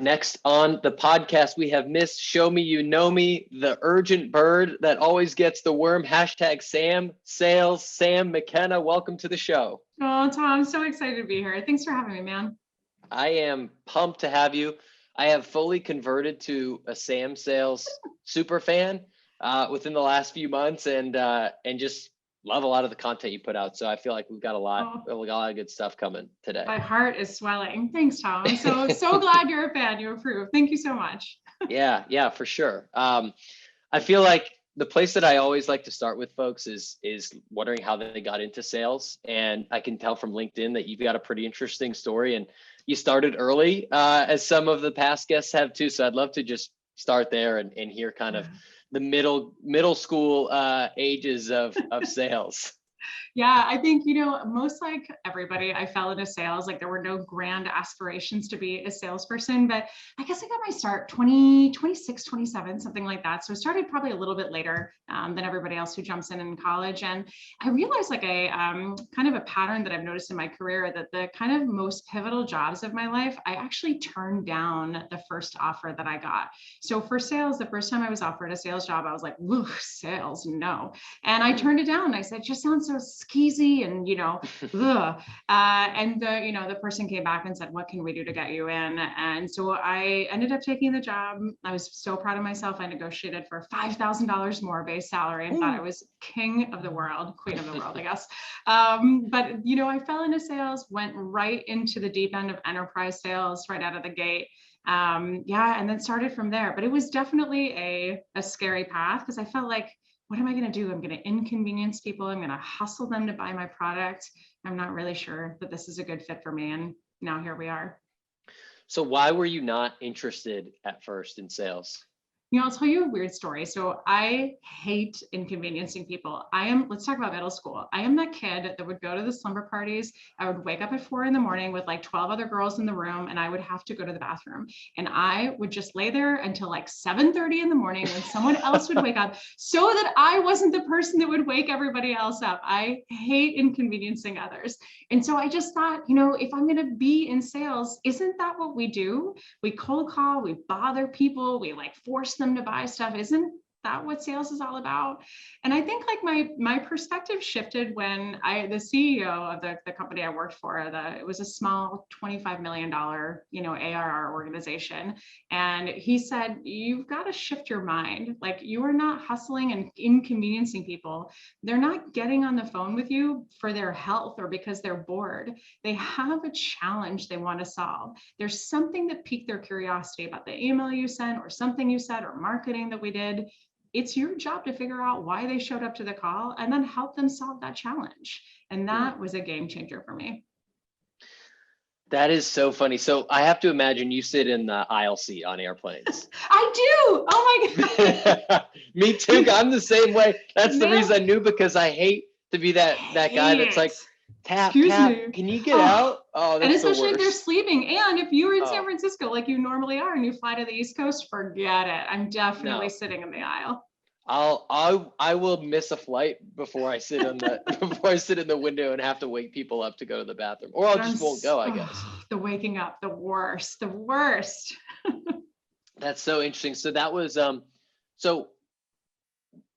next on the podcast, we have Miss Show Me You Know Me, the urgent bird that always gets the worm, hashtag Sam Sales, Sam McKenna. Welcome to the show. Oh, Tom, so excited to be here. Thanks for having me, man. I am pumped to have you. I have fully converted to a Sam Sales super fan within the last few months, and just love a lot of the content you put out. So I feel like we've got a lot of good stuff coming today. My heart is swelling. Thanks, Tom. I'm so glad you're a fan. You approve. Thank you so much. Yeah, for sure. I feel like the place that I always like to start with folks is wondering how they got into sales. And I can tell from LinkedIn that you've got a pretty interesting story, and you started early, as some of the past guests have too. So I'd love to just start there and hear kind of the middle school ages of sales. Yeah, I think, most like everybody, I fell into sales. Like there were no grand aspirations to be a salesperson, but I guess I got my start 26, 27, something like that. So I started probably a little bit later than everybody else who jumps in college. And I realized like a kind of a pattern that I've noticed in my career, that the kind of most pivotal jobs of my life, I actually turned down the first offer that I got. So for sales, the first time I was offered a sales job, I was like, "Ooh, sales, no." And I turned it down. I said, "It just sounds so skeezy and ugh." And the person came back and said, "What can we do to get you in?" And so I ended up taking the job. I was so proud of myself. I negotiated for $5,000 more base salary and thought I was king of the world, queen of the world, I guess. But I fell into sales, went right into the deep end of enterprise sales right out of the gate. And then started from there. But it was definitely a scary path, because I felt like, what am I going to do? I'm going to inconvenience people. I'm going to hustle them to buy my product. I'm not really sure that this is a good fit for me. And now here we are. So why were you not interested at first in sales? I'll tell you a weird story. So I hate inconveniencing people. Let's talk about middle school. I am that kid that would go to the slumber parties. I would wake up at 4 a.m. with like 12 other girls in the room, and I would have to go to the bathroom. And I would just lay there until like 7:30 in the morning when someone else would wake up, so that I wasn't the person that would wake everybody else up. I hate inconveniencing others. And so I just thought, if I'm going to be in sales, isn't that what we do? We cold call, we bother people, we like force them to buy stuff. Isn't that what sales is all about? And I think like my perspective shifted when the CEO of the company I worked for, it was a small $25 million, ARR organization. And he said, "You've got to shift your mind. Like, you are not hustling and inconveniencing people. They're not getting on the phone with you for their health or because they're bored. They have a challenge they want to solve. There's something that piqued their curiosity about the email you sent or something you said or marketing that we did. It's your job to figure out why they showed up to the call and then help them solve that challenge." And that was a game changer for me. That is so funny. So I have to imagine you sit in the aisle seat on airplanes. I do. Oh my God. Me too. I'm the same way. That's the reason I knew, because I hate to be that guy that's like, tap, can you get out? Oh, that's and especially the worst. if they're sleeping. And if you're in San Francisco, like you normally are, and you fly to the East Coast, forget it. I'm definitely sitting in the aisle. I will miss a flight before I sit in the window and have to wake people up to go to the bathroom, or I just won't go, I guess. The waking up, the worst. That's so interesting. So that was so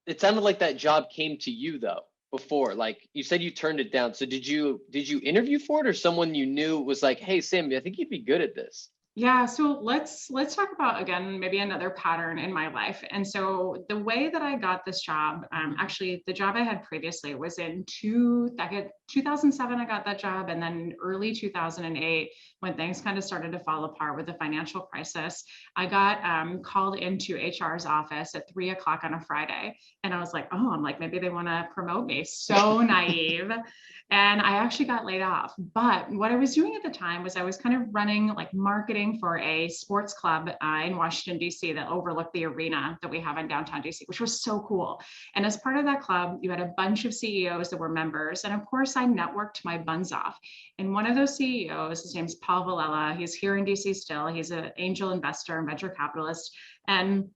it sounded like that job came to you though before. Like you said, you turned it down. So did you interview for it, or someone you knew was like, "Hey, Sam, I think you'd be good at this"? Yeah, so let's talk about, again, maybe another pattern in my life. And so the way that I got this job, actually the job I had previously was in 2007, I got that job. And then early 2008, when things kind of started to fall apart with the financial crisis, I got called into HR's office at 3:00 on a Friday. And I was like, I'm like, maybe they want to promote me. So naive. And I actually got laid off. But what I was doing at the time was I was kind of running like marketing for a sports club in Washington, D.C. that overlooked the arena that we have in downtown D.C., which was so cool. And as part of that club, you had a bunch of CEOs that were members. And of course, I networked my buns off. And one of those CEOs, his name's Paul Villela. He's here in D.C. still. He's an angel investor and venture capitalist. And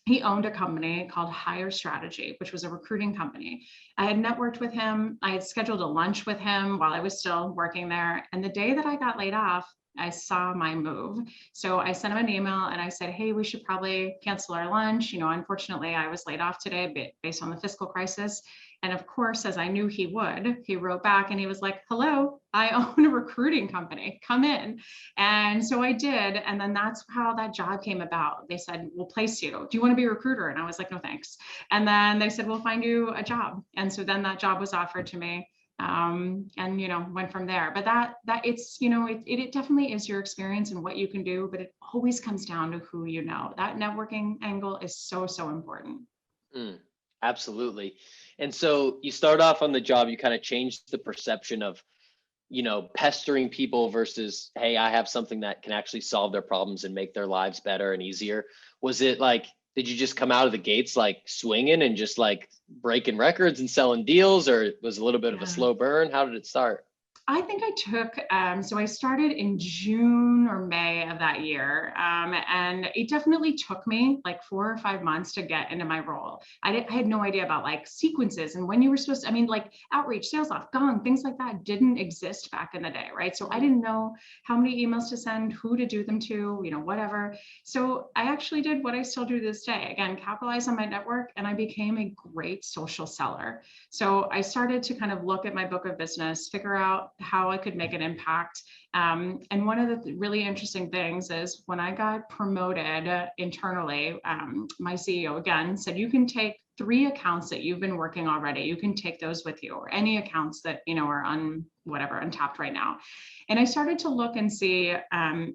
he owned a company called Hire Strategy, which was a recruiting company. I had networked with him. I had scheduled a lunch with him while I was still working there. And the day that I got laid off, I saw my move. So I sent him an email and I said, hey, we should probably cancel our lunch. Unfortunately, I was laid off today based on the fiscal crisis. And of course, as I knew he would, he wrote back and he was like, hello, I own a recruiting company, come in. And so I did. And then that's how that job came about. They said, we'll place you. Do you want to be a recruiter? And I was like, no, thanks. And then they said, we'll find you a job. And so then that job was offered to me. And went from there. But that it's, it definitely is your experience and what you can do, but it always comes down to who you know. That networking angle is so, so important. Absolutely. And so you start off on the job, you kind of change the perception of, pestering people versus, hey, I have something that can actually solve their problems and make their lives better and easier. Was it like, did you just come out of the gates like swinging and just like breaking records and selling deals, or was it a little bit of a slow burn? How did it start? I think I took, so I started in June or May of that year. And it definitely took me like 4 or 5 months to get into my role. I had no idea about like sequences and when you were supposed to, like outreach, sales off, gong, things like that didn't exist back in the day, right? So I didn't know how many emails to send, who to do them to, whatever. So I actually did what I still do to this day. Again, capitalize on my network, and I became a great social seller. So I started to kind of look at my book of business, figure out how I could make an impact. And one of the really interesting things is when I got promoted internally, my CEO again said, you can take 3 accounts that you've been working already. You can take those with you, or any accounts that, are untapped right now. And I started to look and see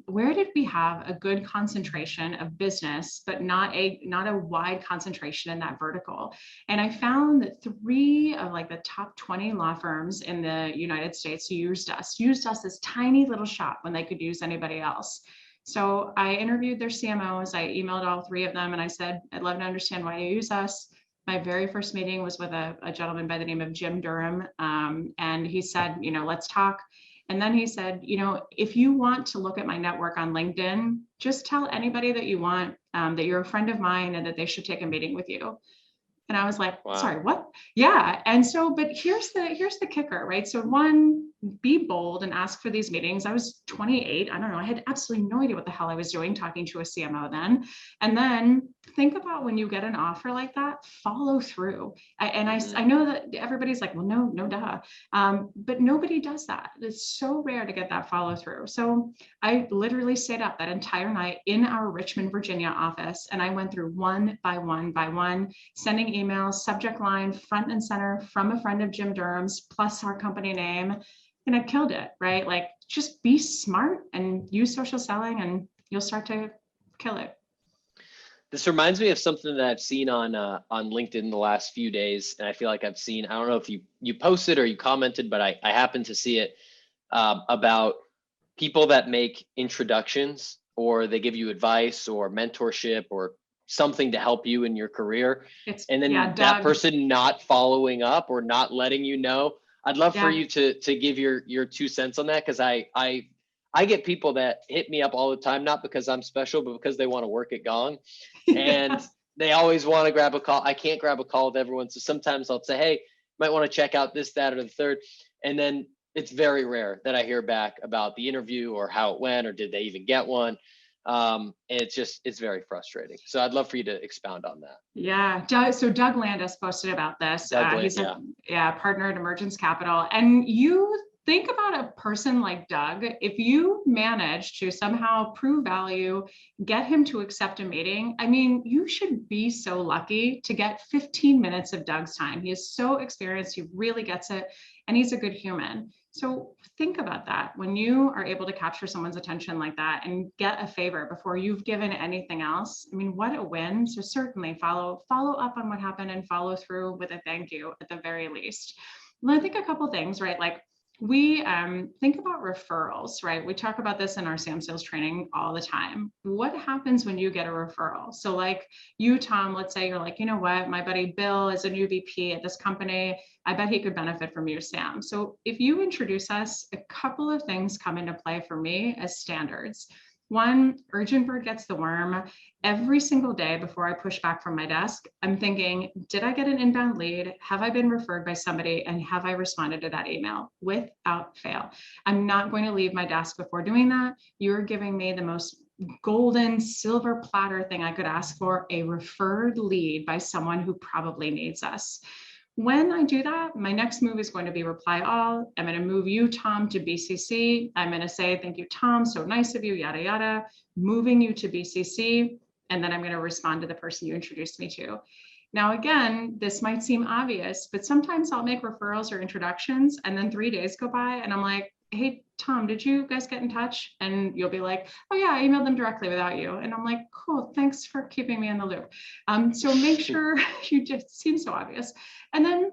where did we have a good concentration of business, but not a wide concentration in that vertical. And I found that 3 of like the top 20 law firms in the United States used us this tiny little shop when they could use anybody else. So I interviewed their CMOs. I emailed all 3 of them and I said, I'd love to understand why you use us. My very first meeting was with a gentleman by the name of Jim Durham. And he said, let's talk. And then he said, if you want to look at my network on LinkedIn, just tell anybody that you want that you're a friend of mine and that they should take a meeting with you. And I was like, wow. Sorry, what? Yeah. And so, but here's the kicker, right? So 1, be bold and ask for these meetings. I was 28. I don't know. I had absolutely no idea what the hell I was doing talking to a CMO then. And then think about when you get an offer like that, follow through. I know that everybody's like, well, no, duh. But nobody does that. It's so rare to get that follow through. So I literally stayed up that entire night in our Richmond, Virginia office. And I went through one by one, sending emails, subject line, front and center from a friend of Jim Durham's, plus our company name. And I killed it, right? Like, just be smart and use social selling and you'll start to kill it. This reminds me of something that I've seen on LinkedIn the last few days. And I feel like I've seen, I don't know if you posted or you commented, but I happened to see it about people that make introductions, or they give you advice or mentorship or something to help you in your carear. And then that person not following up or not letting you know. I'd love for you to give your 2 cents on that, because I get people that hit me up all the time, not because I'm special, but because they want to work at Gong. And they always want to grab a call. I can't grab a call with everyone. So sometimes I'll say, hey, you might want to check out this, that, or the third. And then it's very rare that I hear back about the interview or how it went, or did they even get one. And it's very frustrating. So I'd love for you to expound on that. Yeah. So Doug Landis posted about this. He's a partner at Emergence Capital. And you think about a person like Doug, if you manage to somehow prove value, get him to accept a meeting, I mean, you should be so lucky to get 15 minutes of Doug's time. He is so experienced. He really gets it. And he's a good human. So think about that. When you are able to capture someone's attention like that and get a favor before you've given anything else, I mean, what a win. So certainly follow up on what happened and follow through with a thank you at the very least. And I think a couple things, right? Like, we think about referrals, right? We talk about this in our SAM sales training all the time. What happens when you get a referral? So like you, Tom, let's say you're like, you know what, my buddy Bill is a new VP at this company. I bet he could benefit from you, Sam. So if you introduce us, a couple of things come into play for me as standards. One, urgent bird gets the worm. Every single day before I push back from my desk, I'm thinking, did I get an inbound lead? Have I been referred by somebody? And have I responded to that email? Without fail. I'm not going to leave my desk before doing that. You're giving me the most golden silver platter thing I could ask for, a referred lead by someone who probably needs us. When I do that, my next move is going to be reply all. I'm going to move you, Tom, to BCC. I'm going to say, thank you, Tom. So nice of you, yada, yada, moving you to BCC. And then I'm going to respond to the person you introduced me to. Now, again, this might seem obvious, but sometimes I'll make referrals or introductions and then 3 days go by and I'm like, hey, Tom, did you guys get in touch? And you'll be like, oh yeah, I emailed them directly without you. And I'm like, cool, thanks for keeping me in the loop. So make sure you just seem so obvious. And then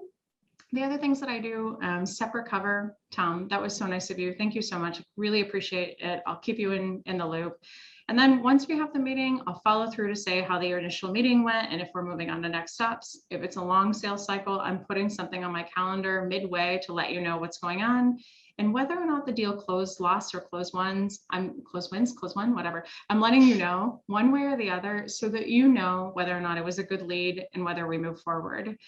the other things that I do, separate cover. Tom, that was so nice of you. Thank you so much. Really appreciate it. I'll keep you in the loop. And then once we have the meeting, I'll follow through to say how the initial meeting went and if we're moving on to next steps. If it's a long sales cycle, I'm putting something on my calendar midway to let you know what's going on. And whether or not the deal closed, lost, or closed wins, close one, whatever. I'm letting you know one way or the other so that you know whether or not it was a good lead and whether we move forward.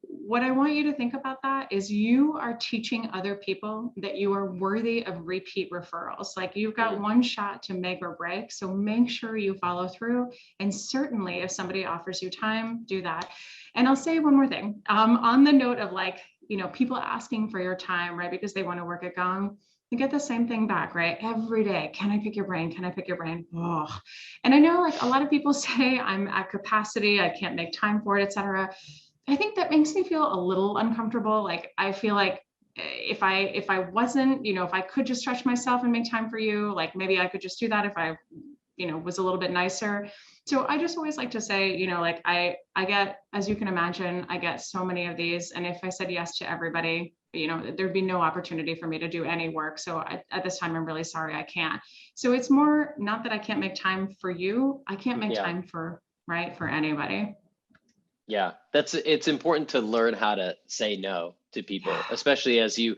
What I want you to think about that is you are teaching other people that you are worthy of repeat referrals. Like you've got one shot to make or break. So make sure you follow through. And certainly if somebody offers you time, do that. And I'll say one more thing on the note of like, people asking for your time, right? Because they want to work at Gong. You get the same thing back, right? Every day. Can I pick your brain? Can I pick your brain? Oh. And I know like a lot of people say I'm at capacity. I can't make time for it, et cetera. I think that makes me feel a little uncomfortable. Like, I feel like if I wasn't, if I could just stretch myself and make time for you, like maybe I could just do that if I, was a little bit nicer. So I just always like to say, like I get, as you can imagine, I get so many of these. And if I said yes to everybody, there'd be no opportunity for me to do any work. So at this time, I'm really sorry, I can't. So it's more not that I can't make time for you. I can't make time for anybody. Yeah, it's important to learn how to say no to people, especially as you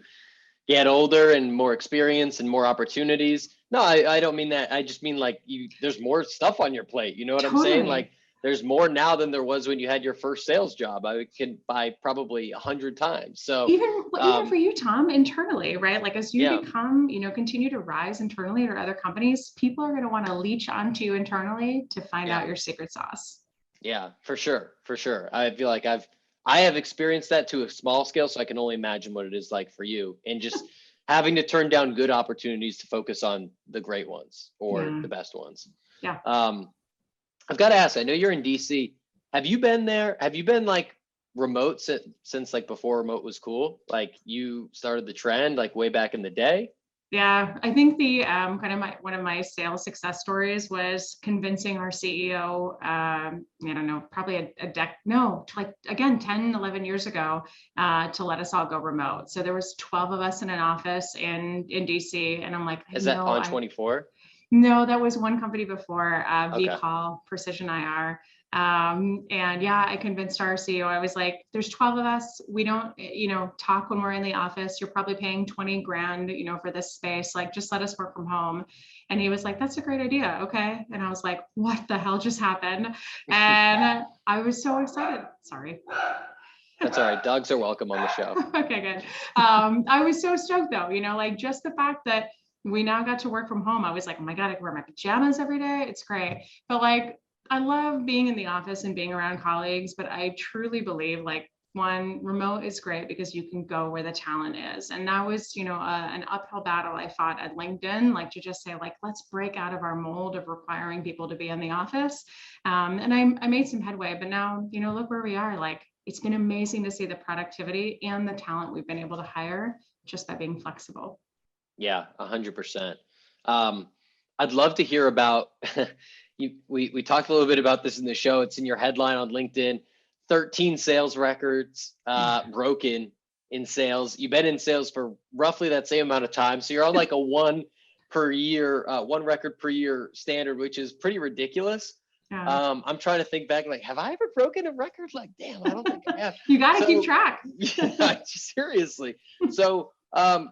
get older and more experience and more opportunities. No, I don't mean that. I just mean like there's more stuff on your plate. You know what I'm saying? Like there's more now than there was when you had your first sales job. I can buy probably 100 times. So even for you, Tom, internally, right? Like as you become, continue to rise internally at other companies, people are going to want to leech onto you internally to find out your secret sauce. Yeah, for sure. For sure. I feel like I have experienced that to a small scale, so I can only imagine what it is like for you and just having to turn down good opportunities to focus on the great ones or the best ones. Yeah. I've got to ask, I know you're in DC. Have you been there? Have you been like remote since like before remote was cool? Like you started the trend like way back in the day? Yeah, I think the one of my sales success stories was convincing our CEO, I don't know, probably again, 10, 11 years ago, to let us all go remote. So there was 12 of us in an office in DC. And I'm like, is that on 24? No, that was one company before, VCall, Precision IR. And yeah, I convinced our CEO, I was like, there's 12 of us. We don't, talk when we're in the office. You're probably paying 20 grand, for this space. Like, just let us work from home. And he was like, that's a great idea. Okay. And I was like, what the hell just happened? And I was so excited. Sorry. That's all right. Dogs are welcome on the show. Okay, good. I was so stoked though, like just the fact that we now got to work from home. I was like, oh my God, I can wear my pajamas every day. It's great. But like, I love being in the office and being around colleagues, but I truly believe like one, remote is great because you can go where the talent is. And that was, an uphill battle I fought at LinkedIn, like to just say like, let's break out of our mold of requiring people to be in the office. And I made some headway, but now, look where we are. Like, it's been amazing to see the productivity and the talent we've been able to hire just by being flexible. Yeah, 100%. I'd love to hear about we talked a little bit about this in the show. It's in your headline on LinkedIn. 13 sales records broken in sales. You've been in sales for roughly that same amount of time. So you're on like a one record per year standard, which is pretty ridiculous. Yeah. I'm trying to think back, like, have I ever broken a record? Like, damn, I don't think I have. You got to keep track. Yeah, seriously. So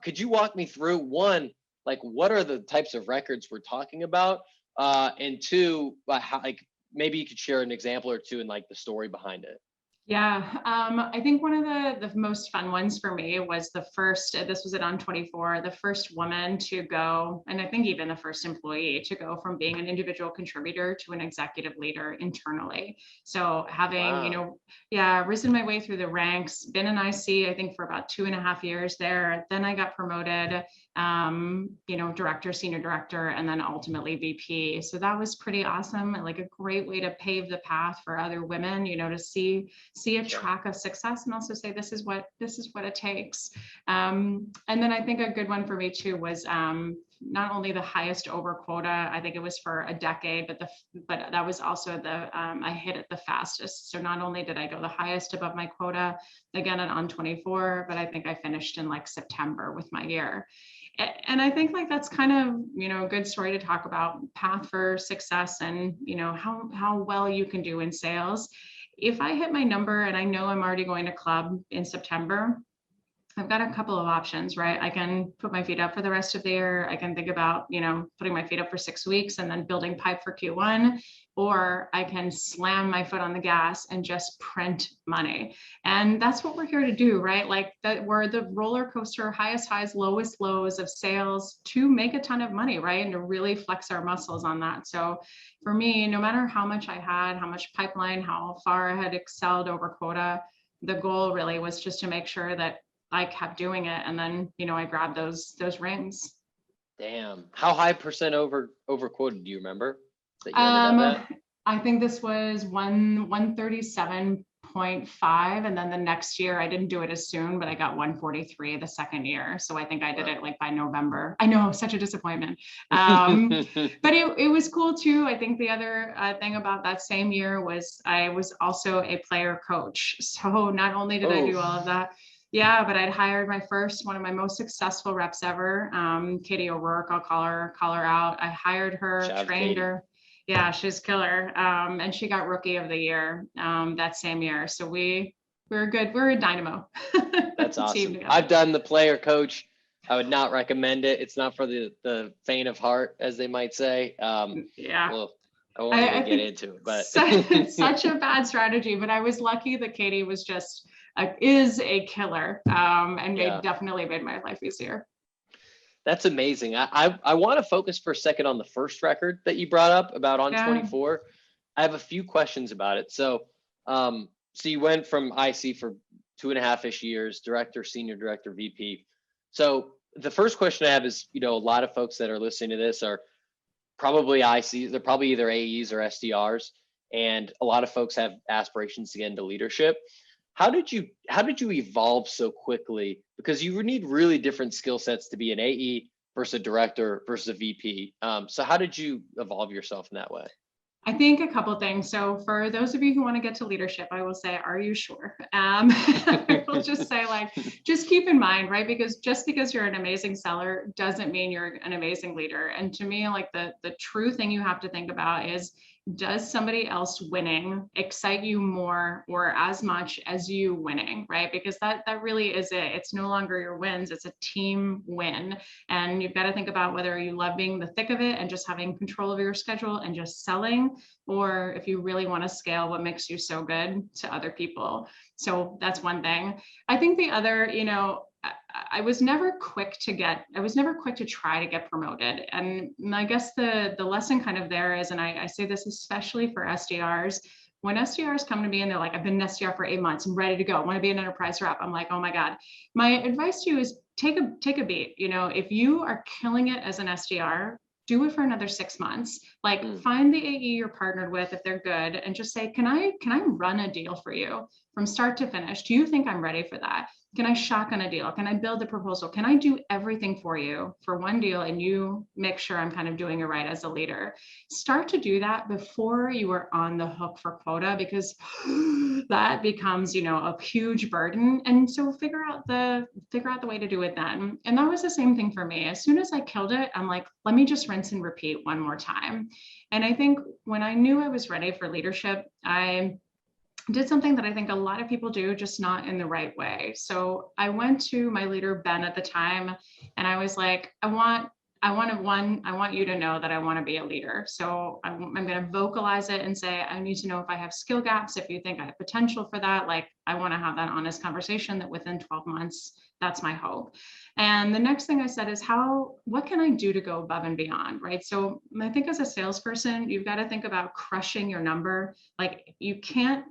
could you walk me through one, like what are the types of records we're talking about? And two, how, like maybe you could share an example or two and like the story behind it. Yeah, I think one of the most fun ones for me was the first, this was at On 24, the first woman to go, and I think even the first employee to go from being an individual contributor to an executive leader internally. So having, Wow. risen my way through the ranks, been an IC, I think for about 2.5 years there. Then I got promoted, director, senior director, and then ultimately VP. So that was pretty awesome. Like a great way to pave the path for other women, to see a Sure. track of success and also say this is what it takes. And then I think a good one for me too was not only the highest over quota, I think it was for a decade, but that was also I hit it the fastest. So not only did I go the highest above my quota again on 24, but I think I finished in like September with my year. And I think like that's kind of, a good story to talk about path for success and, how well you can do in sales. If I hit my number and I know I'm already going to club in September, I've got a couple of options, right? I can put my feet up for the rest of the year. I can think about, putting my feet up for 6 weeks and then building pipe for Q1, or I can slam my foot on the gas and just print money. And that's what we're here to do, right? Like that we're the roller coaster, highest highs, lowest lows of sales to make a ton of money, right? And to really flex our muscles on that. So for me, no matter how much I had, how much pipeline, how far I had excelled over quota, the goal really was just to make sure that I kept doing it. And then, I grabbed those rings. Damn. How high percent over quoted do you remember that you ended up at? I think this was 137.5. And then the next year I didn't do it as soon, but I got 143 the second year. So I think I did it like by November. I know, such a disappointment. But it was cool too. I think the other thing about that same year was I was also a player coach. So not only did I do all of that, yeah, but I'd hired one of my most successful reps ever, Katie O'Rourke. I'll call her out. I hired her, trained her. Yeah, she's killer. And she got Rookie of the Year that same year. So we're good. We're a dynamo. That's awesome. I've done the player coach. I would not recommend it. It's not for the faint of heart, as they might say. Yeah. Well, I won't even get into it, but such a bad strategy. But I was lucky that Katie was just is a killer, and definitely made my life easier. That's amazing. I want to focus for a second on the first record that you brought up about on 24. I have a few questions about it. So you went from IC for 2.5-ish years, director, senior director, VP. So the first question I have is, a lot of folks that are listening to this are probably ICs. They're probably either AEs or SDRs. And a lot of folks have aspirations to get into leadership. How did you evolve so quickly? Because you need really different skill sets to be an AE versus a director versus a VP. So how did you evolve yourself in that way? I think a couple of things. So for those of you who want to get to leadership, I will say, are you sure? We'll just say just keep in mind, right? Because just because you're an amazing seller doesn't mean you're an amazing leader. And to me, like the true thing you have to think about is, does somebody else winning excite you more or as much as you winning, right? Because that really is it. It's no longer your wins, it's a team win. And you've got to think about whether you love being the thick of it and just having control of your schedule and just selling, or if you really want to scale what makes you so good to other people. So that's one thing. I think the other, I was never quick to try to get promoted. And I guess the lesson kind of there is, and I say this especially for SDRs, when SDRs come to me and they're like, I've been an SDR for 8 months, I'm ready to go, I want to be an enterprise rep. I'm like, oh my God. My advice to you is take a beat. If you are killing it as an SDR, do it for another 6 months. Find the AE you're partnered with if they're good and just say, can I run a deal for you from start to finish? Do you think I'm ready for that? Can I shotgun a deal? Can I build a proposal? Can I do everything for you for one deal and you make sure I'm kind of doing it right as a leader? Start to do that before you are on the hook for quota, because that becomes, a huge burden. And so figure out the way to do it then. And that was the same thing for me. As soon as I killed it, I'm like, let me just rinse and repeat one more time. And I think when I knew I was ready for leadership, I did something that I think a lot of people do, just not in the right way. So I went to my leader, Ben, at the time, and I was like, I I want you to know that I want to be a leader. So I'm going to vocalize it and say, I need to know if I have skill gaps. If you think I have potential for that, like I want to have that honest conversation that within 12 months, that's my hope. And the next thing I said is what can I do to go above and beyond, right? So I think as a salesperson, you've got to think about crushing your number. Like you can't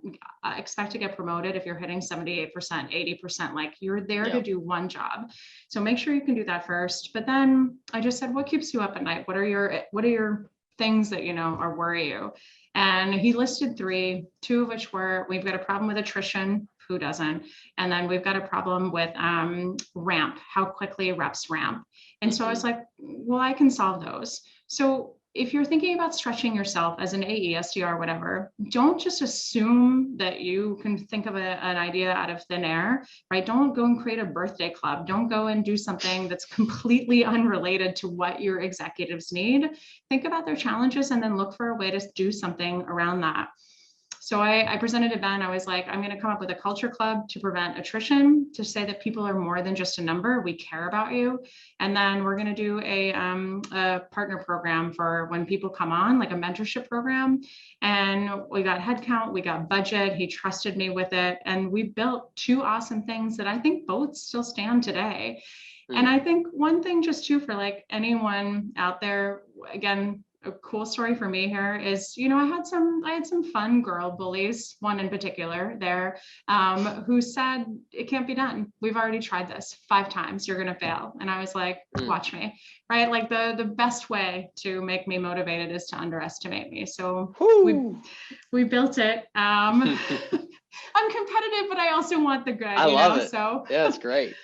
expect to get promoted if you're hitting 78%, 80%, like you're there to do one job. So make sure you can do that first. But then I just said, what keeps you up at night? What are your things that, are worry you? And he listed 3, 2 of which were, we've got a problem with attrition. Who doesn't? And then we've got a problem with ramp, how quickly reps ramp. And so I was like, well, I can solve those. So if you're thinking about stretching yourself as an AE, SDR, whatever, don't just assume that you can think of an idea out of thin air, right? Don't go and create a birthday club. Don't go and do something that's completely unrelated to what your executives need. Think about their challenges and then look for a way to do something around that. So I presented to Ben, I was like, I'm going to come up with a culture club to prevent attrition, to say that people are more than just a number. We care about you. And then we're going to do a partner program for when people come on, like a mentorship program. And we got headcount, we got budget. He trusted me with it. And we built 2 awesome things that I think both still stand today. And I think one thing just too, for like anyone out there, again, a cool story for me here is, I had some fun girl bullies, one in particular there, who said, it can't be done. We've already tried this 5 times. You're going to fail. And I was like, watch me, right? Like the best way to make me motivated is to underestimate me. So we built it. I'm competitive, but I also want the good. I love it. So yeah, it's great.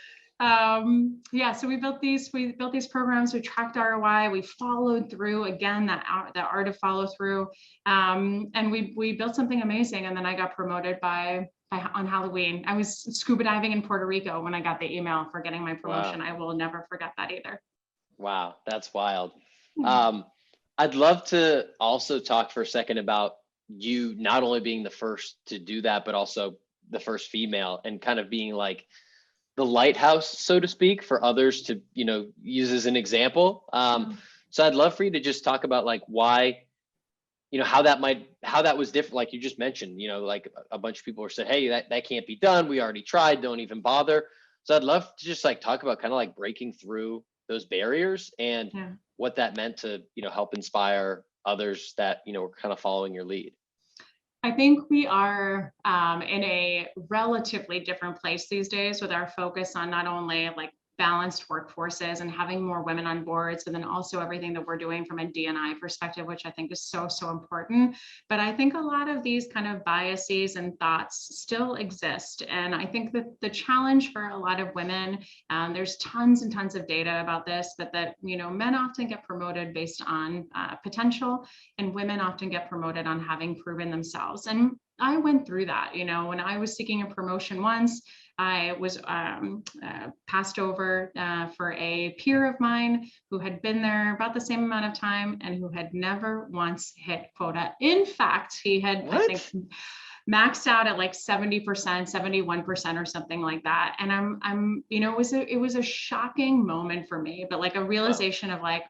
So we built these programs, we tracked ROI, we followed through, again, that art of follow through. And we built something amazing. And then I got promoted on Halloween. I was scuba diving in Puerto Rico when I got the email for getting my promotion. Wow. I will never forget that either. Wow. That's wild. I'd love to also talk for a second about you not only being the first to do that, but also the first female, and kind of being like the lighthouse, so to speak, for others to, use as an example. So I'd love for you to just talk about like why, how that was different. Like you just mentioned, like a bunch of people were said, hey, that can't be done. We already tried, don't even bother. So I'd love to just like talk about kind of like breaking through those barriers and what that meant to, help inspire others that, were kind of following your lead. I think we are in a relatively different place these days with our focus on not only like balanced workforces and having more women on boards, and then also everything that we're doing from a D&I perspective, which I think is so, so important. But I think a lot of these kind of biases and thoughts still exist. And I think that the challenge for a lot of women, there's tons and tons of data about this, but that, men often get promoted based on potential, and women often get promoted on having proven themselves. And I went through that, when I was seeking a promotion once, I was passed over for a peer of mine who had been there about the same amount of time and who had never once hit quota. In fact, he had, I think, maxed out at like 70%, 71% or something like that. And it was a shocking moment for me, but like a realization of like,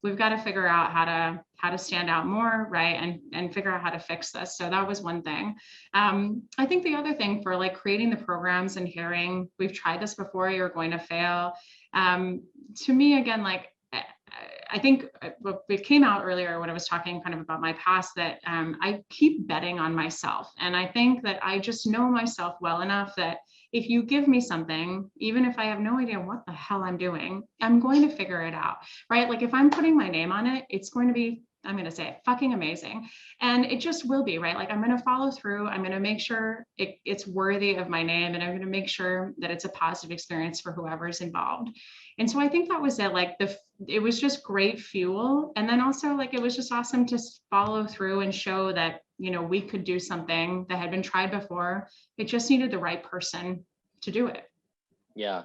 we've got to figure out how to stand out more, right? And figure out how to fix this. So that was one thing. I think the other thing for like creating the programs and hearing, we've tried this before, you're going to fail. To me, again, like, I think it came out earlier when I was talking kind of about my past that I keep betting on myself. And I think that I just know myself well enough that if you give me something, even if I have no idea what the hell I'm doing, I'm going to figure it out, right? Like if I'm putting my name on it, it's going to be, I'm going to say it, fucking amazing. And it just will be, right? Like I'm going to follow through. I'm going to make sure it's worthy of my name, and I'm going to make sure that it's a positive experience for whoever's involved. And so I think that was it. Like it was just great fuel. And then also like, it was just awesome to follow through and show that, we could do something that had been tried before. It just needed the right person to do it. Yeah,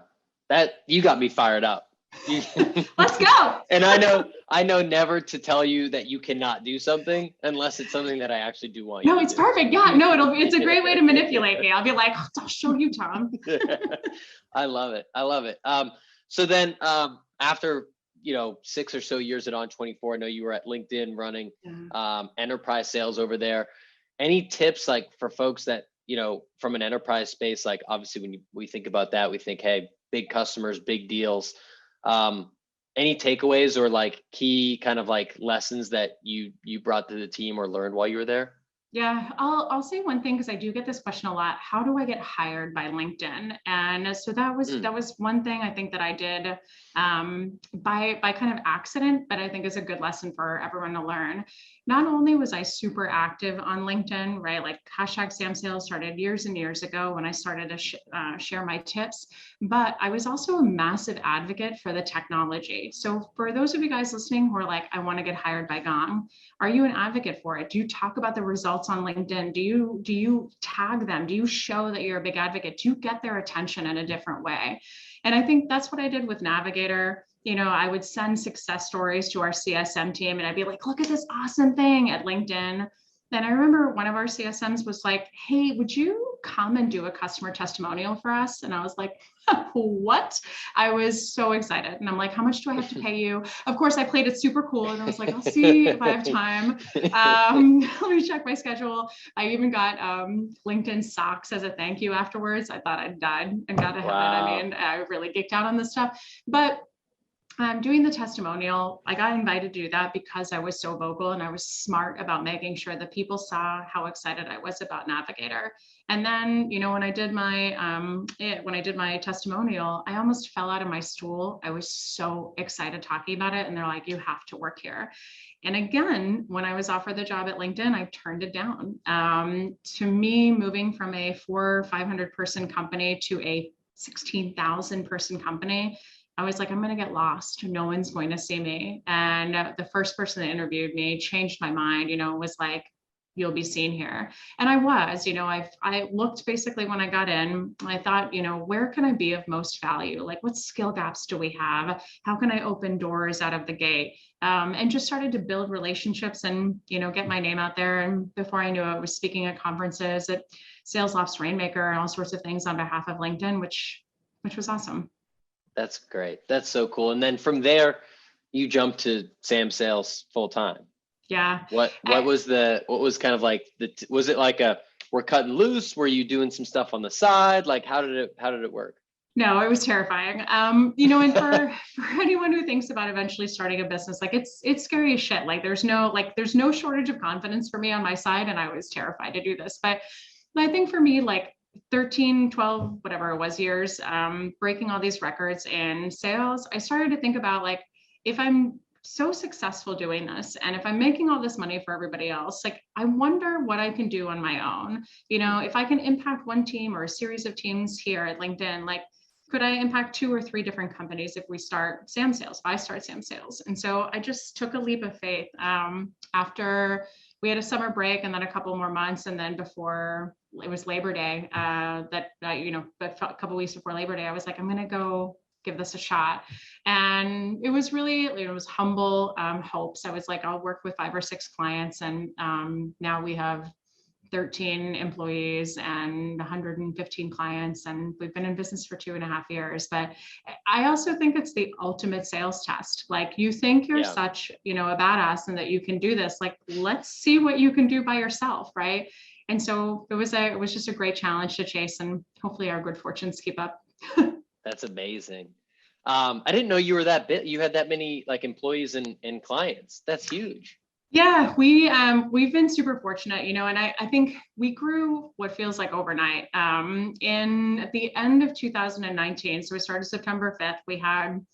that you got me fired up. Let's go. And I know never to tell you that you cannot do something unless it's something that I actually do want you to do. No, it's perfect. Yeah, no, it's a great way to manipulate me. I'll be like, I'll show you, Tom. I love it. So then after 6 or so years at On24. I know you were at LinkedIn running Yeah. enterprise sales over there. Any tips like for folks that, from an enterprise space, like obviously when we think about that, we think, hey, big customers, big deals. Any takeaways or like key kind of like lessons that you brought to the team or learned while you were there? Yeah, I'll say one thing because I do get this question a lot. How do I get hired by LinkedIn? And so that was one thing I think that I did by kind of accident, but I think is a good lesson for everyone to learn. Not only was I super active on LinkedIn, right? Like hashtag Sam Sales started years and years ago when I started to share my tips, but I was also a massive advocate for the technology. So for those of you guys listening who are like, I want to get hired by Gong, are you an advocate for it? Do you talk about the results on LinkedIn? Do you tag them? Do you show that you're a big advocate? Do you get their attention in a different way? And I think that's what I did with Navigator. I would send success stories to our CSM team and I'd be like, look at this awesome thing at LinkedIn. Then I remember one of our CSMs was like, hey, would you come and do a customer testimonial for us? And I was like, what? I was so excited. And I'm like, how much do I have to pay you? Of course, I played it super cool. And I was like, I'll see if I have time. Let me check my schedule. I even got LinkedIn socks as a thank you afterwards. I thought I'd died and got to have it. I mean, I really geeked out on this stuff. But doing the testimonial, I got invited to do that because I was so vocal and I was smart about making sure that people saw how excited I was about Navigator. And then, when I did my testimonial, I almost fell out of my stool. I was so excited talking about it, and they're like, "You have to work here." And again, when I was offered the job at LinkedIn, I turned it down. To me, moving from a 400 or 500 person company to a 16,000 person company, I was like, I'm going to get lost. No one's going to see me. And the first person that interviewed me changed my mind, was like, you'll be seen here. And I was, I looked basically when I got in, I thought, where can I be of most value? Like, what skill gaps do we have? How can I open doors out of the gate? And just started to build relationships and, get my name out there. And before I knew it, I was speaking at conferences at Sales Ops Rainmaker and all sorts of things on behalf of LinkedIn, which was awesome. That's great. That's so cool. And then from there, you jumped to Sam Sales full time. Yeah. What was kind of like was it like we're cutting loose? Were you doing some stuff on the side? Like how did it work? No, it was terrifying. And for anyone who thinks about eventually starting a business, like it's scary as shit. Like there's no shortage of confidence for me on my side. And I was terrified to do this. But I think for me, like 13, 12, whatever it was years, breaking all these records in sales, I started to think about like, if I'm so successful doing this and if I'm making all this money for everybody else, like I wonder what I can do on my own. If I can impact one team or a series of teams here at LinkedIn, like could I impact 2 or 3 different companies if we start Sam Sales, if I start Sam Sales? And so I just took a leap of faith after we had a summer break and then a couple more months. And then before it was Labor Day, a couple weeks before Labor Day, I was like, I'm going to go give this a shot. And it was really, it was humble hopes. I was like, I'll work with 5 or 6 clients. And now we have 13 employees and 115 clients. And we've been in business for 2.5 years. But I also think it's the ultimate sales test. Like you think you're such, a badass and that you can do this, like, let's see what you can do by yourself. Right. And so it was just a great challenge to chase, and hopefully our good fortunes keep up. That's amazing. I didn't know you were you had that many like employees and clients. That's huge. Yeah, we've been super fortunate, and I think we grew what feels like overnight. At the end of 2019, so we started September 5th,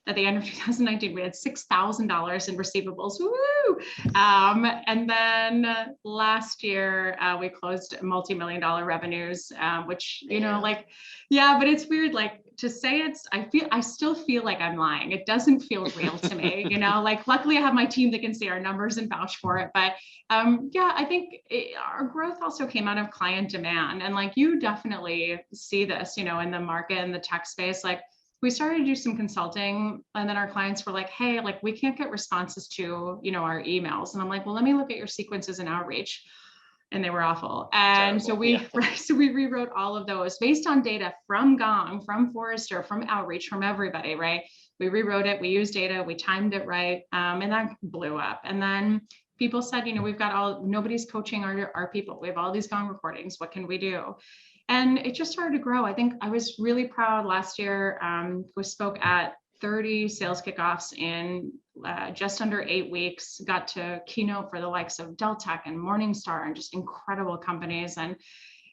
at the end of 2019, we had $6,000 in receivables. Woo! And then last year, we closed multi-million-dollar revenues, which, but it's weird, like to say I still feel like I'm lying. It doesn't feel real to me, like luckily I have my team that can see our numbers and vouch for it. But I think our growth also came out of client demand. And like, you definitely see this, in the market and the tech space, like, we started to do some consulting, and then our clients were like, hey, like we can't get responses to, our emails. And I'm like, well, let me look at your sequences and outreach. And they were awful. And so we rewrote all of those based on data from Gong, from Forrester, from outreach, from everybody, right? We rewrote it. We used data. We timed it right. And that blew up. And then people said, we've got nobody's coaching our people. We have all these gone recordings. What can we do? And it just started to grow. I think I was really proud last year. We spoke at 30 sales kickoffs in just under 8 weeks, got to keynote for the likes of Dell Tech and Morningstar and just incredible companies. And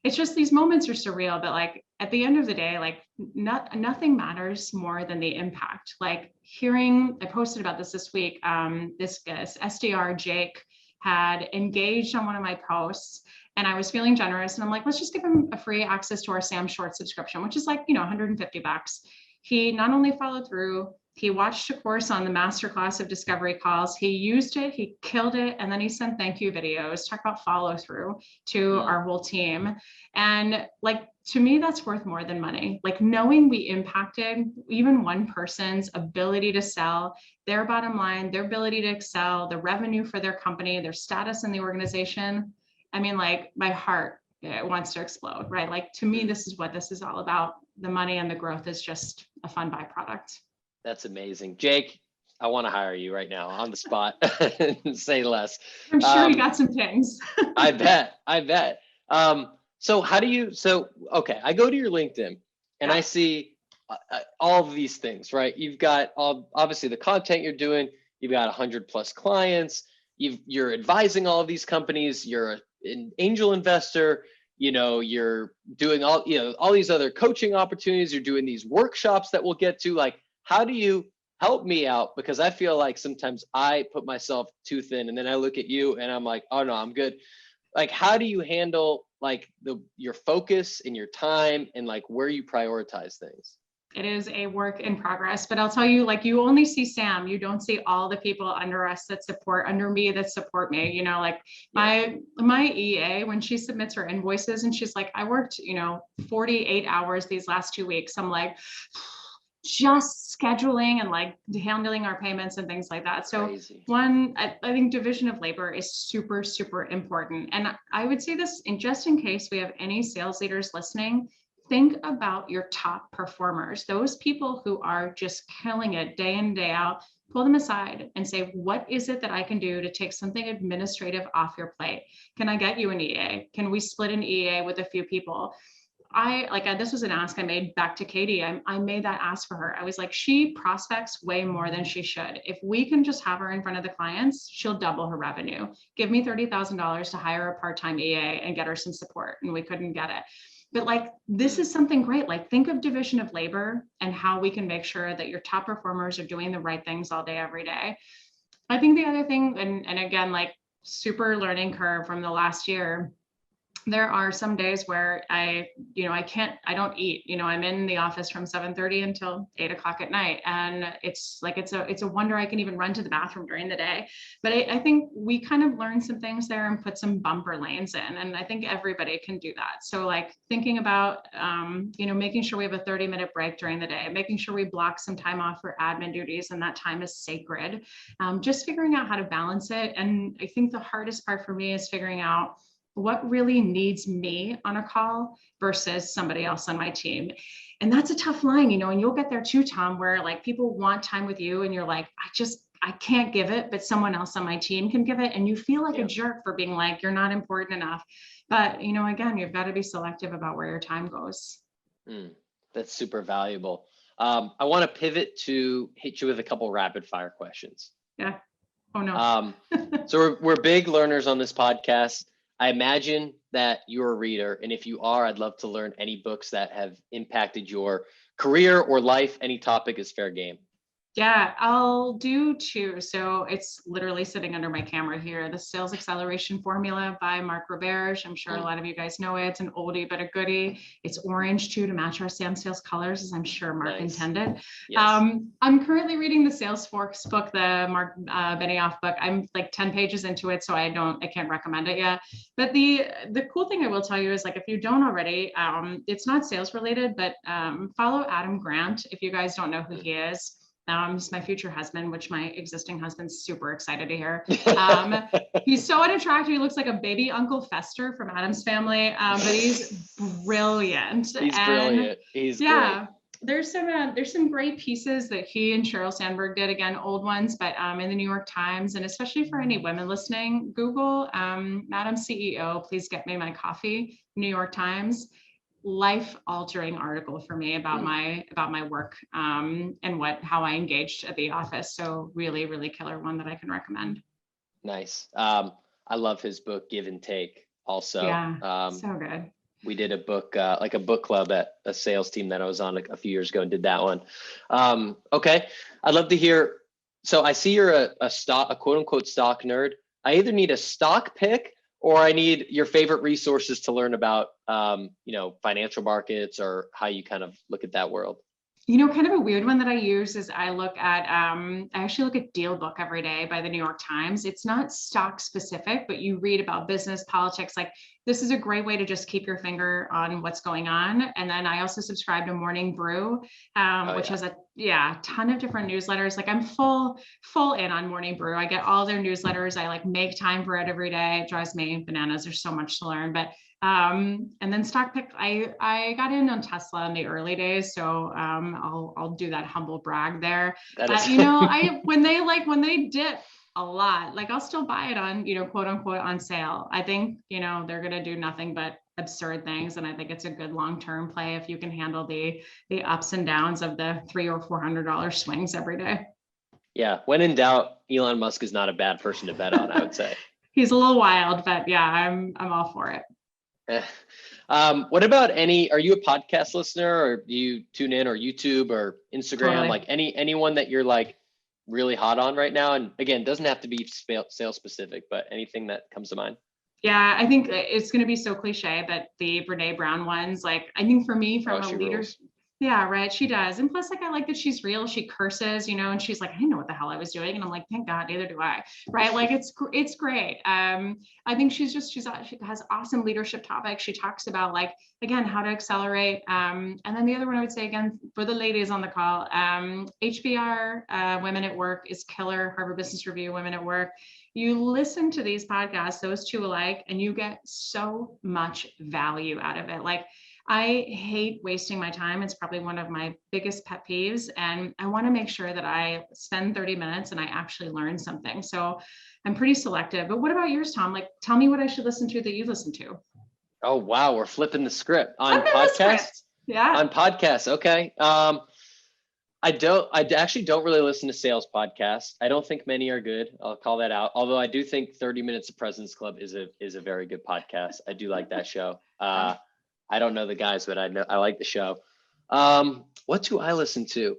it's just, these moments are surreal, but like at the end of the day, like nothing matters more than the impact. Like I posted about this week, this SDR, Jake, had engaged on one of my posts, and I was feeling generous, and I'm like, let's just give him a free access to our Sam Short subscription, which is like, $150. He not only followed through, he watched a course on the masterclass of discovery calls. He used it, he killed it. And then he sent thank you videos, talk about follow through to our whole team. And like, to me, that's worth more than money. Like knowing we impacted even one person's ability to sell, their bottom line, their ability to excel, the revenue for their company, their status in the organization. I mean, like my heart wants to explode, right? Like to me, this is what this is all about. The money and the growth is just a fun byproduct. That's amazing. Jake, I want to hire you right now on the spot. Say less. I'm sure you got some things. I bet. So okay, I go to your LinkedIn and I see all of these things, right? You've got obviously the content you're doing, you've got 100+ clients, you're advising all of these companies, you're an angel investor, you're doing all these other coaching opportunities, you're doing these workshops that we'll get to. Like, how do you help me out? Because I feel like sometimes I put myself too thin, and then I look at you and I'm like, oh no, I'm good. Like, how do you handle like your focus and your time and like where you prioritize things? It is a work in progress, but I'll tell you, like, you only see Sam, you don't see all the people under us that support me, like my EA, when she submits her invoices and she's like, I worked, 48 hours these last 2 weeks. I'm like, just scheduling and like handling our payments and things like that. So I think division of labor is super, super important. And I would say this in case we have any sales leaders listening, think about your top performers, those people who are just killing it day in, day out. Pull them aside and say, what is it that I can do to take something administrative off your plate? Can I get you an EA? Can we split an EA with a few people? This was an ask I made back to Katie. I made that ask for her. I was like, she prospects way more than she should. If we can just have her in front of the clients, she'll double her revenue. Give me $30,000 to hire a part-time EA and get her some support. And we couldn't get it. But like, this is something great. Like, think of division of labor and how we can make sure that your top performers are doing the right things all day, every day. I think the other thing, and again, like super learning curve from the last year, there are some days where I don't eat, I'm in the office from 7:30 until 8:00 at night. And it's a wonder I can even run to the bathroom during the day. But I think we kind of learned some things there and put some bumper lanes in. And I think everybody can do that. So like thinking about, making sure we have a 30-minute break during the day, making sure we block some time off for admin duties and that time is sacred. Just figuring out how to balance it. And I think the hardest part for me is figuring out what really needs me on a call versus somebody else on my team. And that's a tough line, and you'll get there too, Tom, where like people want time with you and you're like, I can't give it, but someone else on my team can give it. And you feel like a jerk for being like, you're not important enough. But, again, you've got to be selective about where your time goes. That's super valuable. I want to pivot to hit you with a couple rapid fire questions. Yeah. Oh no. So we're big learners on this podcast. I imagine that you're a reader, and if you are, I'd love to learn any books that have impacted your career or life. Any topic is fair game. Yeah, I'll do two. So it's literally sitting under my camera here. The Sales Acceleration Formula by Mark Roberge. I'm sure a lot of you guys know it. It's an oldie, but a goodie. It's orange too, to match our Sam Sales colors, as I'm sure Mark intended. Yes. I'm currently reading the Salesforce book, the Mark Benioff book. I'm like 10 pages into it, so I can't recommend it yet. But the cool thing I will tell you is, like, if you don't already, it's not sales related, but follow Adam Grant if you guys don't know who he is. He's my future husband, which my existing husband's super excited to hear. He's so unattractive. He looks like a baby Uncle Fester from Addams Family, but he's brilliant. Brilliant. He's great. there's some great pieces that he and Sheryl Sandberg did, again, old ones, but in the New York Times, and especially for any women listening, Google Madam CEO, please get me my coffee, New York Times. Life altering article for me about my work and how I engaged at the office. So really, really killer one that I can recommend. Nice. I love his book, Give and Take, also. Yeah, so good. We did a book, like a book club at a sales team that I was on a few years ago and did that one. Okay. I'd love to hear. So I see you're a quote unquote stock nerd. I either need a stock pick or I need your favorite resources to learn about, financial markets or how you kind of look at that world. Kind of a weird one that I use is I actually look at Deal Book every day by the New York Times. It's not stock specific, but you read about business, politics. Like, this is a great way to just keep your finger on what's going on. And then I also subscribe to Morning Brew, which has a ton of different newsletters. Like, I'm full in on Morning Brew. I get all their newsletters. I make time for it every day. It drives me bananas. There's so much to learn, but and then stock pick, I got in on Tesla in the early days, so I'll do that humble brag there. When they dip a lot, like, I'll still buy it on, quote unquote on sale. I think they're gonna do nothing but absurd things, and I think it's a good long-term play if you can handle the ups and downs of the $300 or $400 swings every day. Yeah, when in doubt, Elon Musk is not a bad person to bet on, I would say. He's a little wild, but yeah, I'm all for it. What about are you a podcast listener, or do you tune in, or YouTube or Instagram? Totally. Like anyone that you're like really hot on right now? And again, doesn't have to be sales specific, but anything that comes to mind. Yeah, I think it's going to be so cliche, but the Brene Brown ones, like, I think for me, from a leader, rules. Yeah, right. She does. And plus, like, I like that she's real. She curses, and she's like, I didn't know what the hell I was doing. And I'm like, thank God, neither do I. Right. Like, it's great. I think she has awesome leadership topics. She talks about, like, again, how to accelerate. And then the other one I would say, again, for the ladies on the call, HBR, Women at Work is killer. Harvard Business Review, Women at Work. You listen to these podcasts, those two alike, and you get so much value out of it. Like, I hate wasting my time. It's probably one of my biggest pet peeves. And I want to make sure that I spend 30 minutes and I actually learn something. So I'm pretty selective. But what about yours, Tom? Like, tell me what I should listen to that you listen to. Oh, wow. We're flipping the script on podcasts. Yeah. On podcasts. Okay. I actually don't really listen to sales podcasts. I don't think many are good. I'll call that out. Although I do think 30 Minutes of President's Club is a very good podcast. I do like that show. I don't know the guys, but I like the show. What do I listen to?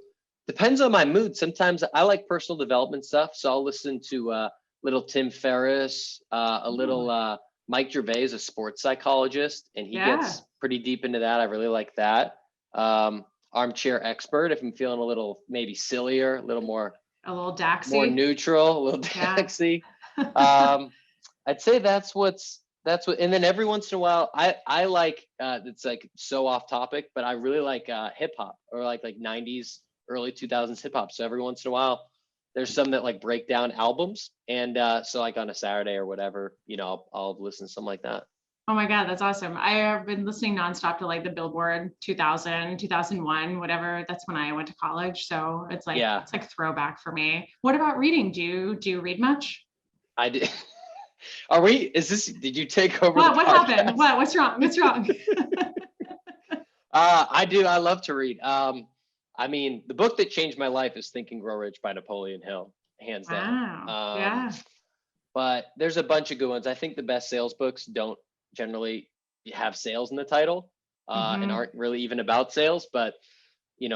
Depends on my mood. Sometimes I like personal development stuff, so I'll listen to little Tim Ferriss, a little Mike Gervais, a sports psychologist, and he gets pretty deep into that. I really like that. Armchair Expert, if I'm feeling a little maybe sillier, a little Daxy, more neutral, a little Daxy. I'd say that's what, and then every once in a while, I like, it's like so off topic, but I really like hip hop, or like 90s, early 2000s hip hop. So every once in a while, there's some that like break down albums. And so like on a Saturday or whatever, I'll listen to something like that. Oh my God, that's awesome. I have been listening nonstop to like the Billboard 2000, 2001, whatever. That's when I went to college. So it's like, It's like throwback for me. What about reading? Do you read much? I did. Did you take over? What happened? What's wrong? I do. I love to read. I mean, the book that changed my life is Think and Grow Rich by Napoleon Hill, hands down. Yeah. But there's a bunch of good ones. I think the best sales books don't generally have sales in the title and aren't really even about sales. But,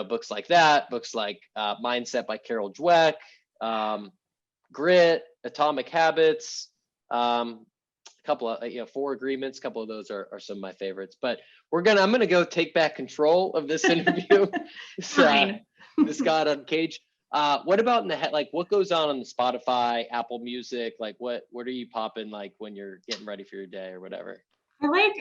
books like that, books like Mindset by Carol Dweck, Grit, Atomic Habits, a couple of, 4 Agreements, a couple of those are some of my favorites. But I'm going to go take back control of this interview. This got uncaged. What about in the head? Like, what goes on the Spotify, Apple Music? Like, what are you popping like when you're getting ready for your day or whatever? Like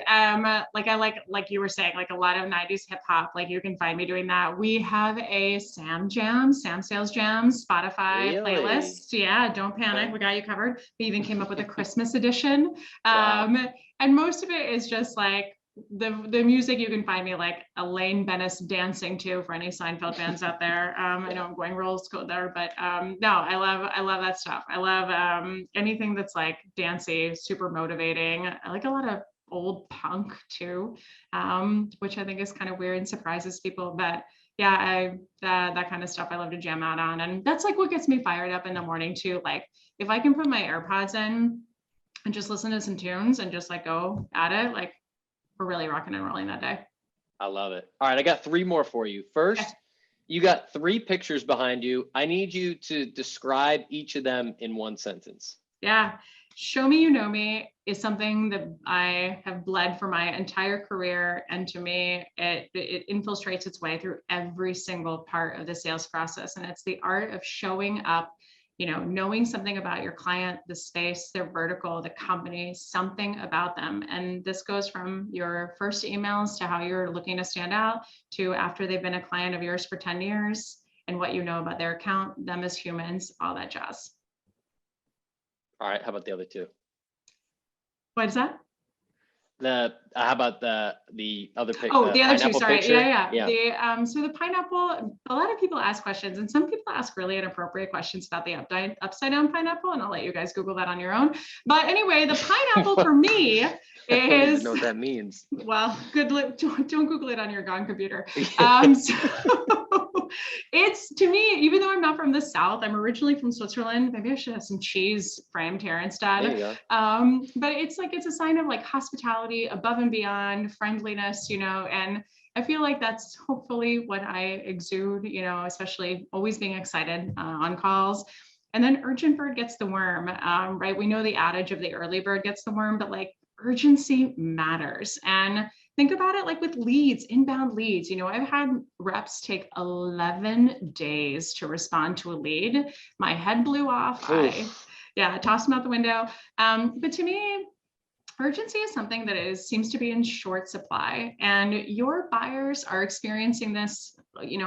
you were saying, like a lot of 90s hip hop, like you can find me doing that. We have a Sam Sales Jams Spotify playlist. Yeah, don't panic. Okay. We got you covered. We even came up with a Christmas edition. Wow. And most of it is just like the music, you can find me like Elaine Bennis dancing to, for any Seinfeld fans out there. I know I'm going roles code there, but no, I love that stuff. I love anything that's like dancey, super motivating. I like a lot of old punk too, which I think is kind of weird and surprises people. But yeah, that kind of stuff I love to jam out on, and that's like what gets me fired up in the morning too. Like if I can put my AirPods in and just listen to some tunes and just like go at it, like we're really rocking and rolling that day. I love it. All right, I got 3 more for you. First, you got 3 pictures behind you. I need you to describe each of them in 1 sentence. Yeah. Show me you know me is something that I have bled for my entire career. And to me, it infiltrates its way through every single part of the sales process. And it's the art of showing up, knowing something about your client, the space, their vertical, the company, something about them. And this goes from your first emails to how you're looking to stand out to after they've been a client of yours for 10 years and what you know about their account, them as humans, all that jazz. All right, how about the other 2? What is that? How about the other picture? Oh, the other 2, sorry. Picture? Yeah. So the pineapple, a lot of people ask questions, and some people ask really inappropriate questions about the upside down pineapple, and I'll let you guys Google that on your own. But anyway, the pineapple for me is, I don't even know what that means. Well, don't Google it on your gone computer. So it's, to me, even though I'm not from the South, I'm originally from Switzerland. Maybe I should have some cheese framed here instead. There you go. But it's a sign of like hospitality, above and beyond, friendliness, and I feel like that's hopefully what I exude, especially always being excited on calls. And then urgent bird gets the worm, right? We know the adage of the early bird gets the worm, but like urgency matters. And think about it like with leads, inbound leads. I've had reps take 11 days to respond to a lead. My head blew off. I tossed them out the window. But to me, urgency is something that seems to be in short supply, and your buyers are experiencing this,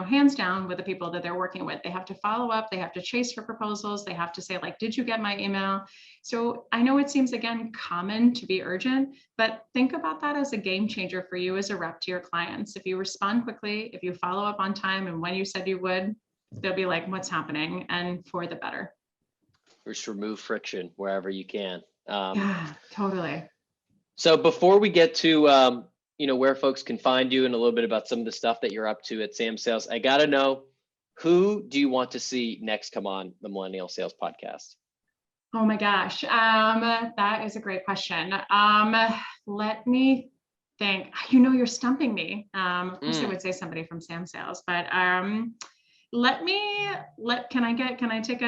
hands down with the people that they're working with. They have to follow up, they have to chase for proposals, they have to say like, did you get my email? So I know it seems, again, common to be urgent, but think about that as a game changer for you as a rep to your clients. If you respond quickly, if you follow up on time and when you said you would, they'll be like, what's happening? And for the better. Just remove friction wherever you can. Yeah, totally. So before we get to, where folks can find you and a little bit about some of the stuff that you're up to at Sam Sales, I got to know, who do you want to see next come on the Millennial Sales Podcast? Oh my gosh. That is a great question. Let me think. You're stumping me. Of course I would say somebody from Sam Sales, but can I take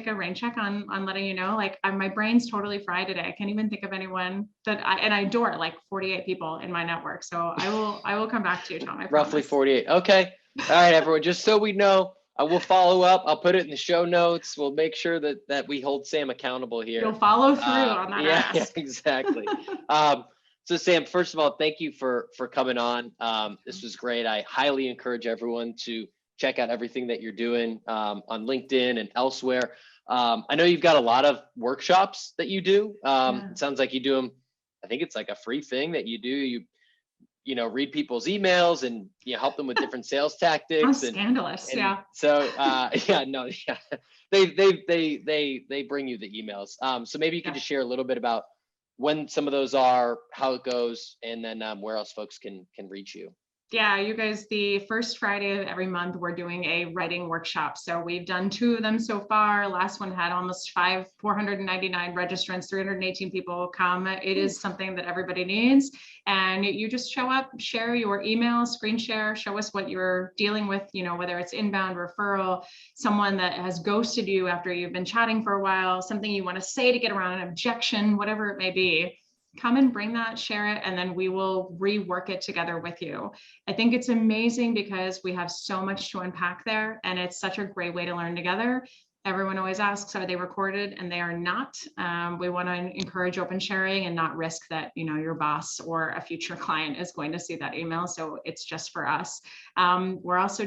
a rain check on letting you know, like my brain's totally fried today. I can't even think of anyone I adore, like 48 people in my network. So I will come back to you, Tom. I Roughly promise. 48. Okay. All right, everyone, just so we know, I will follow up. I'll put it in the show notes. We'll make sure that we hold Sam accountable here. You'll follow through on that. Yeah, exactly. So Sam, first of all, thank you for coming on. This was great. I highly encourage everyone to check out everything that you're doing on LinkedIn and elsewhere. I know you've got a lot of workshops that you do. It sounds like you do them. I think it's like a free thing that you do. You read people's emails and help them with different sales tactics. Sounds scandalous. Yeah. So they bring you the emails. So maybe you could just share a little bit about when some of those are, how it goes, and then where else folks can reach you. Yeah, you guys, the first Friday of every month, we're doing a writing workshop. So we've done 2 of them so far. Last one had almost 499 registrants, 318 people come. It is something that everybody needs. And you just show up, share your email, screen share, show us what you're dealing with, whether it's inbound referral, someone that has ghosted you after you've been chatting for a while, something you want to say to get around an objection, whatever it may be. Come and bring that, share it, and then we will rework it together with you. I think it's amazing because we have so much to unpack there, and it's such a great way to learn together. Everyone always asks, are they recorded? And they are not. We want to encourage open sharing and not risk that, your boss or a future client is going to see that email. So it's just for us. We're also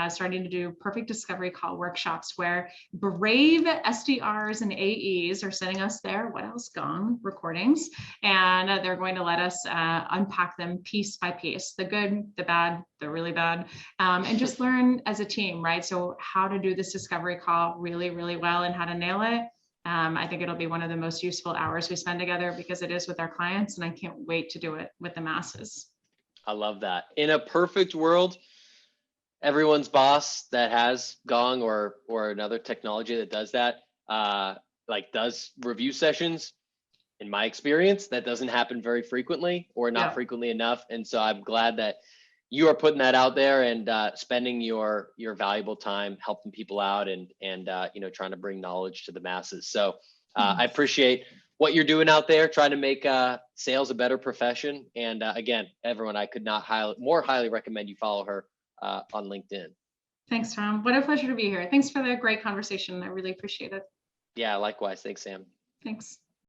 starting to do perfect discovery call workshops where brave SDRs and AEs are sending us their what else gone recordings, and they're going to let us unpack them piece by piece, the good, the bad, the really bad, and just learn as a team, right? So how to do this discovery call really, really well and how to nail it. I think it'll be one of the most useful hours we spend together because it is with our clients, and I can't wait to do it with the masses. I love that. In a perfect world, everyone's boss that has Gong or another technology that does that, does review sessions. In my experience, that doesn't happen very frequently or not frequently enough. And so I'm glad that you are putting that out there and spending your valuable time helping people out and trying to bring knowledge to the masses. So I appreciate what you're doing out there, trying to make sales a better profession. And again, everyone, I could not more highly recommend you follow her on LinkedIn. Thanks, Tom. What a pleasure to be here. Thanks for the great conversation. I really appreciate it. Yeah, likewise. Thanks, Sam. Thanks.